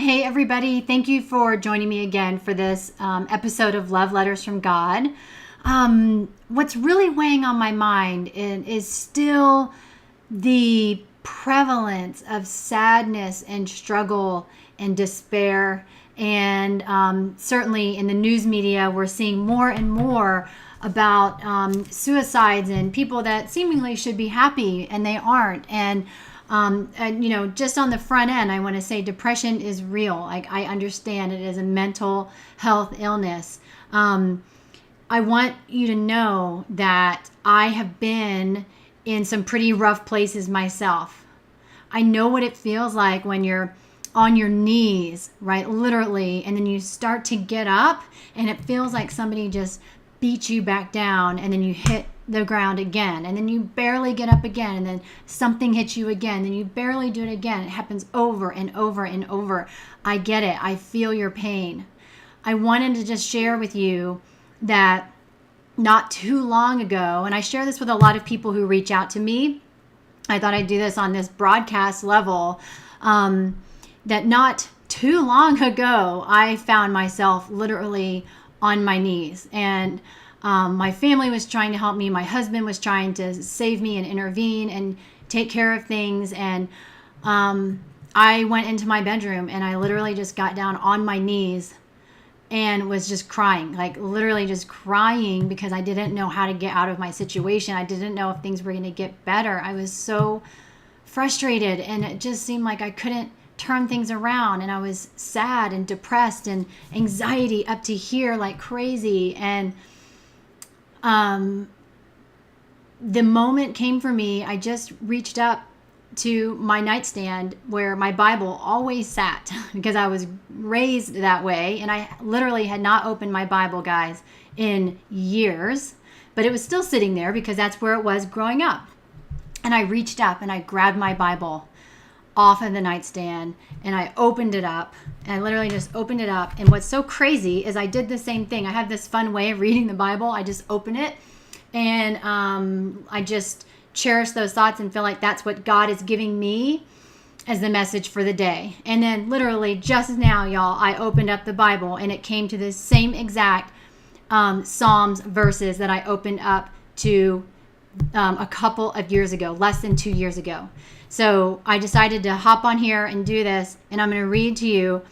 Hey, everybody. Thank you for joining me again for this episode of Love Letters from God. What's really weighing on my mind is still the prevalence of sadness and struggle and despair. And certainly in the news media, we're seeing more and more about suicides and people that seemingly should be happy and they aren't. And just on the front end, I want to say depression is real. Like, I understand it is a mental health illness. I want you to know that I have been in some pretty rough places myself. I know what it feels like when you're on your knees, right? Literally. And then you start to get up and it feels like somebody just beat you back down, and then you hit the ground again, and then you barely get up again, and then something hits you again, then you barely do it again. It happens over and over and over. I get it. I feel your pain. I wanted to just share with you that not too long ago, and I share this with a lot of people who reach out to me. I thought I'd do this on this broadcast level, that not too long ago, I found myself literally on my knees, and my family was trying to help me. My husband was trying to save me and intervene and take care of things. And I went into my bedroom and I literally just got down on my knees and was just crying, like literally just crying, because I didn't know how to get out of my situation. I didn't know if things were going to get better. I was so frustrated, and it just seemed like I couldn't turn things around, and I was sad and depressed and anxiety up to here like crazy. And the moment came for me, I just reached up to my nightstand where my Bible always sat, because I was raised that way, and I literally had not opened my Bible, guys, in years, but it was still sitting there because that's where it was growing up. And I reached up and I grabbed my Bible off of the nightstand and I opened it up, and I literally just opened it up. And what's so crazy is I did the same thing. I have this fun way of reading the Bible. I just open it and I just cherish those thoughts and feel like that's what God is giving me as the message for the day. And then literally just now, y'all, I opened up the Bible and it came to the same exact Psalms verses that I opened up to a couple of years ago, less than 2 years ago. So I decided to hop on here and do this, and I'm going to read to you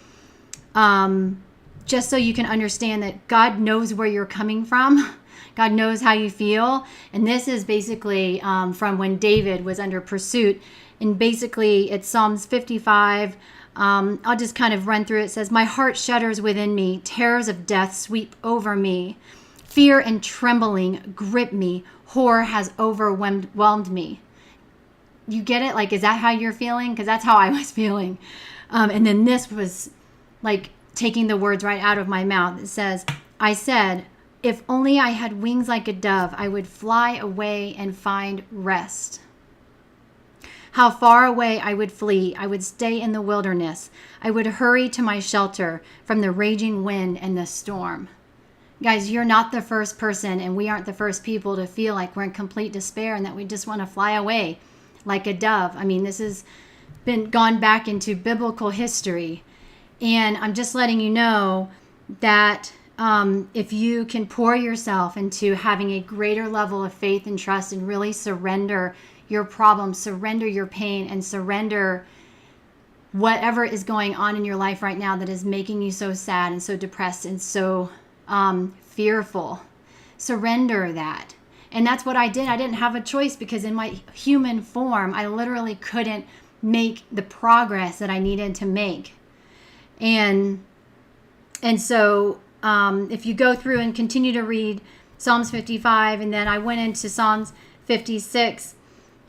just so you can understand that God knows where you're coming from. God knows how you feel. And this is basically from when David was under pursuit. And basically it's Psalms 55. I'll just kind of run through it. It says, "My heart shudders within me. Terrors of death sweep over me. Fear and trembling grip me. Horror has overwhelmed me." You get it? Like, is that how you're feeling? Because that's how I was feeling. And then this was like taking the words right out of my mouth. It says, "I said, if only I had wings like a dove, I would fly away and find rest. How far away I would flee. I would stay in the wilderness. I would hurry to my shelter from the raging wind and the storm." Guys, you're not the first person, and we aren't the first people to feel like we're in complete despair and that we just want to fly away like a dove. I mean, this has been gone back into biblical history. And I'm just letting you know that if you can pour yourself into having a greater level of faith and trust and really surrender your problems, surrender your pain, and surrender whatever is going on in your life right now that is making you so sad and so depressed and so fearful, surrender that. And that's what I did. I didn't have a choice, because in my human form, I literally couldn't make the progress that I needed to make. And so if you go through and continue to read Psalms 55, and then I went into Psalms 56,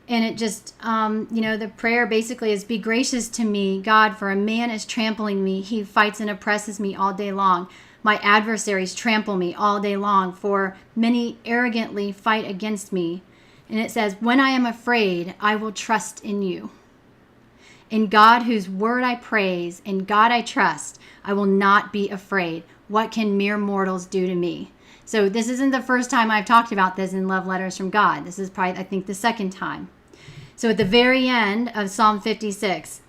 and it just, the prayer basically is, "Be gracious to me, God, for a man is trampling me. He fights and oppresses me all day long. My adversaries trample me all day long, for many arrogantly fight against me." And it says, "When I am afraid, I will trust in you. In God, whose word I praise, in God I trust, I will not be afraid. What can mere mortals do to me?" So this isn't the first time I've talked about this in Love Letters from God. This is probably, I think, the second time. So at the very end of Psalm 56,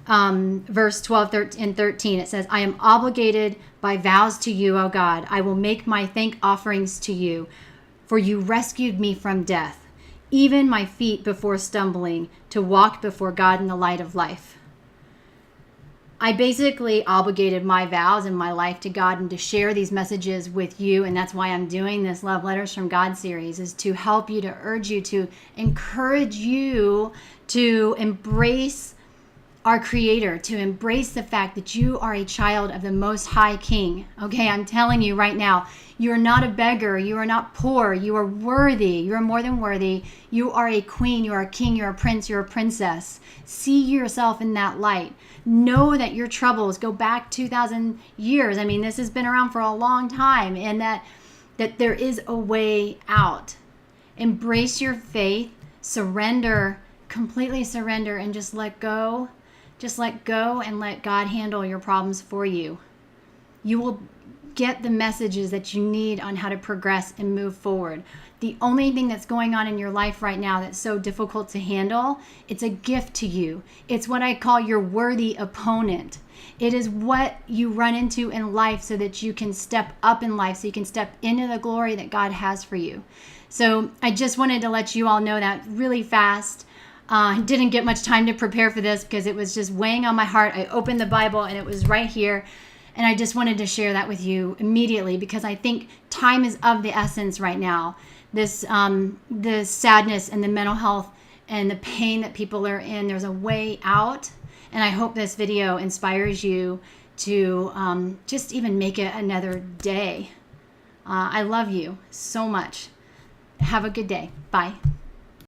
verse 12 and 13. It says, I am obligated by vows to you, O God. I will make my thank offerings to you, for you rescued me from death, even my feet before stumbling, to walk before God in the light of life. I basically obligated my vows and my life to God and to share these messages with you. And that's why I'm doing this Love Letters from God series, is to help you, to urge you, to encourage you to embrace our Creator, to embrace the fact that you are a child of the Most High King. Okay, I'm telling you right now, you are not a beggar. You are not poor. You are worthy. You are more than worthy. You are a queen. You are a king. You're a prince. You're a princess. See yourself in that light. Know that your troubles go back 2,000 years. I mean, this has been around for a long time, and that there is a way out. Embrace your faith. Surrender, completely surrender, and just let go. Just let go and let God handle your problems for you. You will get the messages that you need on how to progress and move forward. The only thing that's going on in your life right now that's so difficult to handle, it's a gift to you. It's what I call your worthy opponent. It is what you run into in life so that you can step up in life, so you can step into the glory that God has for you. So I just wanted to let you all know that really fast. I didn't get much time to prepare for this because it was just weighing on my heart. I opened the Bible and it was right here. And I just wanted to share that with you immediately because I think time is of the essence right now. This, the sadness and the mental health and the pain that people are in, there's a way out. And I hope this video inspires you to just even make it another day. I love you so much. Have a good day. Bye.